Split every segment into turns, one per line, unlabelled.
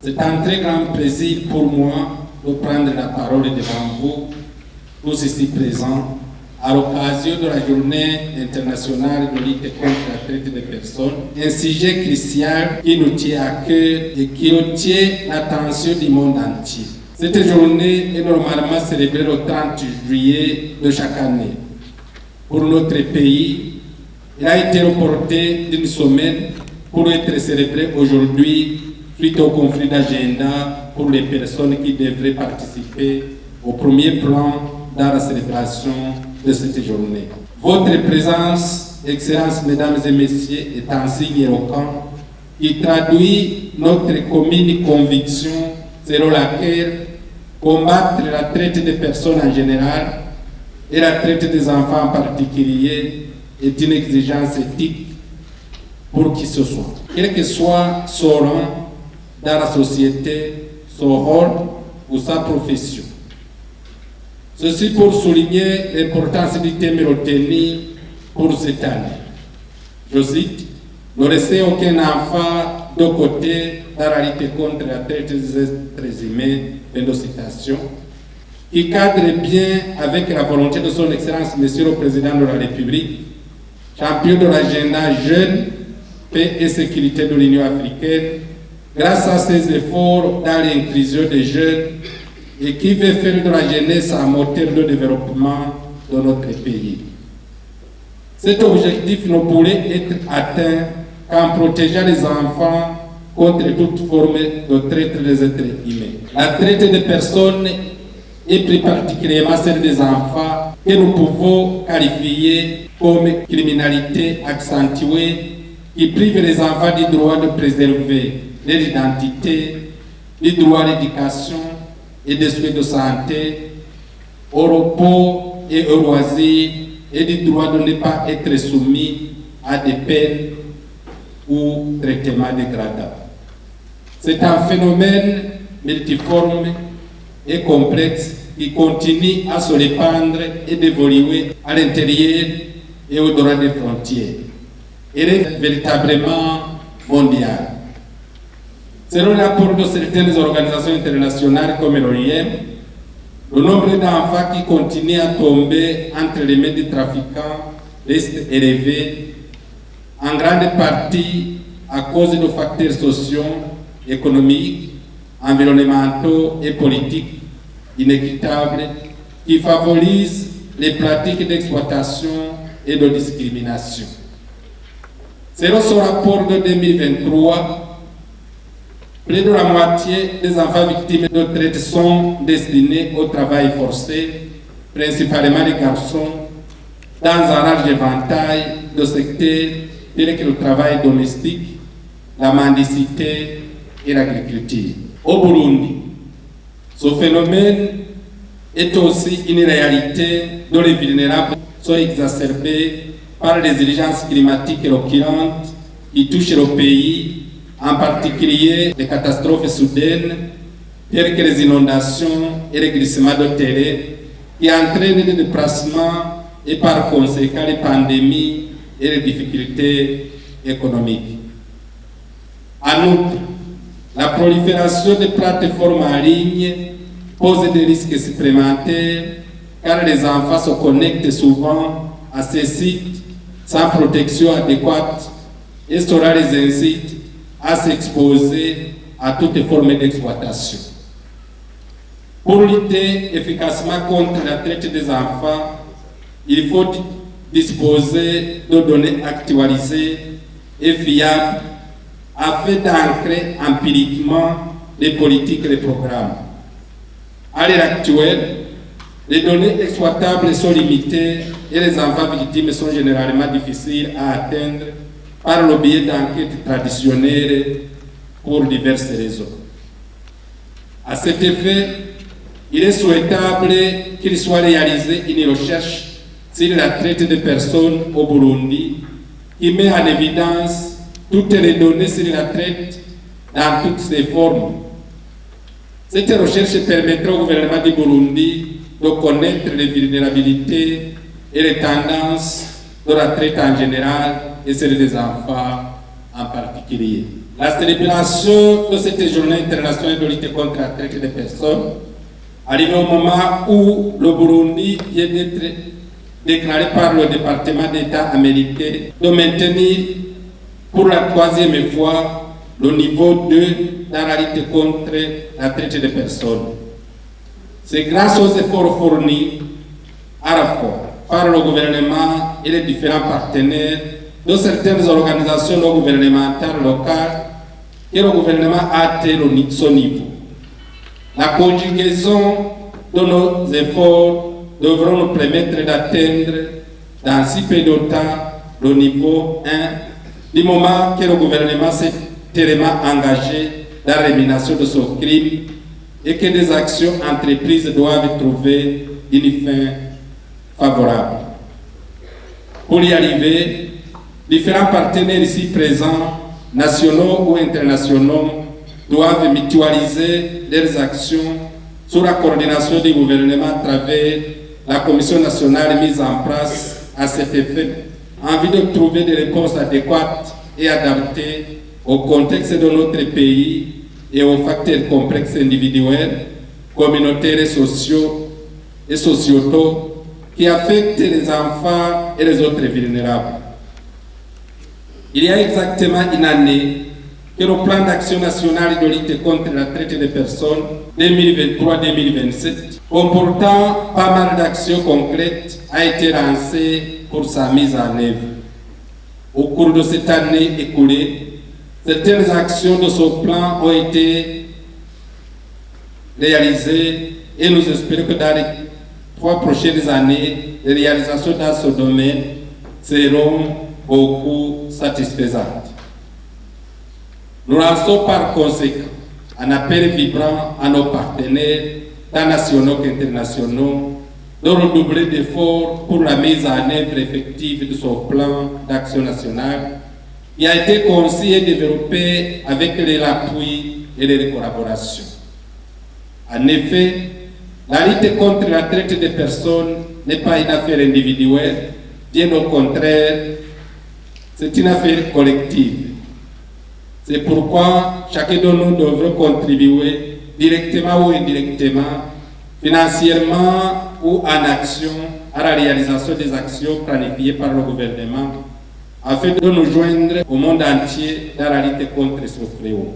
C'est un très grand plaisir pour moi de prendre la parole devant vous, tous ici présents, à l'occasion de la Journée internationale de lutte contre la traite des personnes, un sujet crucial qui nous tient à cœur et qui nous tient l'attention du monde entier. Cette journée est normalement célébrée le 30 juillet de chaque année. Pour notre pays, elle a été reportée d'une semaine pour être célébrée aujourd'hui suite au conflit d'agenda pour les personnes qui devraient participer au premier plan dans la célébration de cette journée. Votre présence, Excellences, Mesdames et Messieurs, est un signe éloquent qui traduit notre commune conviction selon laquelle combattre la traite des personnes en général et la traite des enfants en particulier est une exigence éthique pour qui ce soit. Quel que soit son rang dans la société, son rôle ou sa profession. Ceci pour souligner l'importance du thème retenu pour cette année. Je cite, ne laissez aucun enfant de côté dans la lutte contre la traite des êtres humains, fin de citation, qui cadre bien avec la volonté de son Excellence, Monsieur le Président de la République, champion de l'agenda jeune, paix et sécurité de l'Union africaine, grâce à ses efforts dans l'inclusion des jeunes et qui veut faire de la jeunesse un moteur de développement de notre pays. Cet objectif ne pourrait être atteint qu'en protégeant les enfants contre toute forme de traite des êtres humains. La traite des personnes et plus particulièrement celle des enfants que nous pouvons qualifier comme criminalité accentuée qui prive les enfants du droit de préserver leur identité, du droit à l'éducation et des soins de santé, au repos et au loisir et du droit de ne pas être soumis à des peines ou traitements dégradants. C'est un phénomène multiforme et complexe qui continue à se répandre et d'évoluer à l'intérieur et au-delà des frontières. Il est véritablement mondial. Selon le rapport de certaines organisations internationales comme l'OIM, le nombre d'enfants qui continuent à tomber entre les mains des trafiquants reste élevé, en grande partie à cause de facteurs sociaux, économiques, environnementaux et politiques inéquitables qui favorisent les pratiques d'exploitation et de discrimination. Selon ce rapport de 2023, près de la moitié des enfants victimes de traite sont destinés au travail forcé, principalement les garçons, dans un large éventail de secteurs tels que le travail domestique, la mendicité et l'agriculture. Au Burundi, ce phénomène est aussi une réalité dont les vulnérables sont exacerbés par les urgences climatiques récurrentes qui touchent le pays, en particulier les catastrophes soudaines, telles que les inondations et les glissements de terrain, qui entraînent des déplacements et par conséquent les pandémies et les difficultés économiques. En outre, la prolifération des plateformes en ligne pose des risques supplémentaires car les enfants se connectent souvent à ces sites sans protection adéquate et cela les incite à s'exposer à toute forme d'exploitation. Pour lutter efficacement contre la traite des enfants, il faut disposer de données actualisées et fiables afin d'ancrer empiriquement les politiques et les programmes. À l'heure actuelle, les données exploitables sont limitées et les enfants victimes sont généralement difficiles à atteindre par le biais d'enquêtes traditionnelles pour diverses raisons. À cet effet, il est souhaitable qu'il soit réalisé une recherche sur la traite des personnes au Burundi qui met en évidence toutes les données sur la traite dans toutes ses formes. Cette recherche permettra au gouvernement du Burundi de connaître les vulnérabilités et les tendances de la traite en général et celle des enfants en particulier. La célébration de cette journée internationale de lutte contre la traite des personnes arrive au moment où le Burundi vient d'être déclaré par le département d'État américain de maintenir pour la 3e fois le niveau 2 dans la lutte contre la traite des personnes. C'est grâce aux efforts fournis à la fois par le gouvernement et les différents partenaires de certaines organisations non gouvernementales locales que le gouvernement a atteint son niveau. La conjugaison de nos efforts devra nous permettre d'atteindre dans si peu de temps le niveau 1 du moment que le gouvernement s'est tellement engagé dans la rémination de ce crime et que des actions entreprises doivent trouver une fin favorable. Pour y arriver, différents partenaires ici présents, nationaux ou internationaux, doivent mutualiser leurs actions sous la coordination du gouvernement à travers la Commission nationale mise en place à cet effet, en vue de trouver des réponses adéquates et adaptées au contexte de notre pays et aux facteurs complexes individuels, communautaires et sociétaux qui affectent les enfants et les autres vulnérables. Il y a exactement une année que le plan d'action national de lutte contre la traite des personnes 2023-2027, comportant pas mal d'actions concrètes, a été lancé pour sa mise en œuvre. Au cours de cette année écoulée, certaines actions de ce plan ont été réalisées et nous espérons que dans les 3 prochaines années, les réalisations dans ce domaine seront beaucoup satisfaisantes. Nous lançons par conséquent un appel vibrant à nos partenaires, tant nationaux qu'internationaux, de redoubler d'efforts pour la mise en œuvre effective de ce plan d'action nationale qui a été conçu et développé avec l'appui et les collaborations. En effet, la lutte contre la traite des personnes n'est pas une affaire individuelle, bien au contraire, c'est une affaire collective. C'est pourquoi chacun de nous devrait contribuer directement ou indirectement, financièrement ou en action, à la réalisation des actions planifiées par le gouvernement, afin de nous joindre au monde entier dans la lutte contre ce fléau.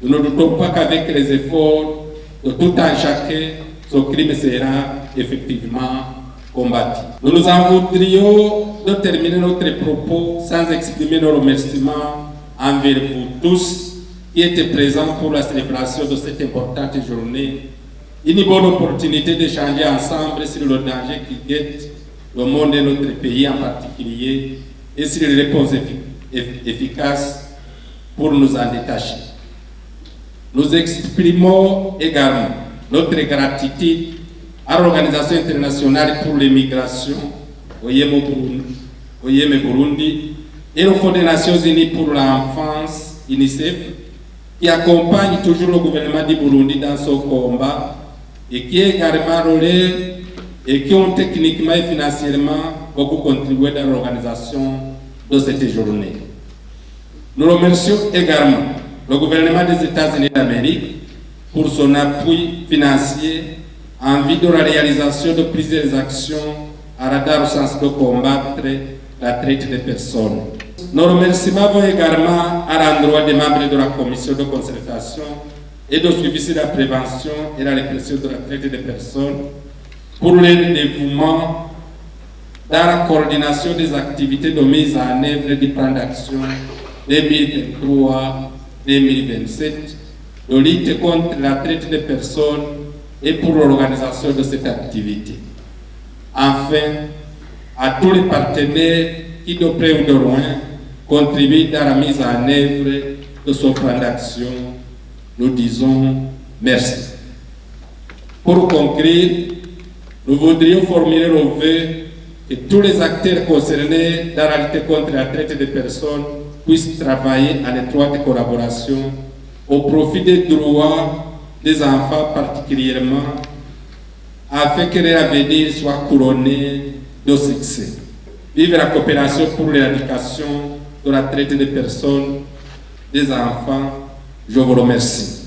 Nous ne doutons pas qu'avec les efforts de tout un chacun, ce crime sera effectivement combattu. Nous nous en voudrions de terminer notre propos sans exprimer nos remerciements envers vous tous qui étaient présents pour la célébration de cette importante journée. Une bonne opportunité d'échanger ensemble sur le danger qui guette le monde et notre pays en particulier et sur les réponses efficaces pour nous en détacher. Nous exprimons également notre gratitude à l'Organisation internationale pour l'immigration, OIM Burundi, et au Fonds des Nations Unies pour l'enfance, UNICEF, qui accompagne toujours le gouvernement du Burundi dans son combat et qui est également relais et qui ont techniquement et financièrement beaucoup contribué dans l'organisation de cette journée. Nous remercions également le gouvernement des États-Unis d'Amérique pour son appui financier en vue de la réalisation de plusieurs actions à radar au sens de combattre la traite des personnes. Nos remerciements vont également à l'endroit des membres de la commission de concertation et de suivi sur la prévention et la répression de la traite des personnes pour leur dévouement dans la coordination des activités de mise en œuvre du plan d'action 2023-2027 de lutte contre la traite des personnes et pour l'organisation de cette activité. Enfin, à tous les partenaires qui, de près ou de loin, contribuent à la mise en œuvre de ce plan d'action, nous disons merci. Pour conclure, nous voudrions formuler le vœu que tous les acteurs concernés dans la lutte contre la traite des personnes puissent travailler en étroite collaboration au profit des droits des enfants particulièrement, afin que leur avenir soit couronné de succès. Vive la coopération pour l'éradication de la traite des personnes des enfants. Je vous remercie.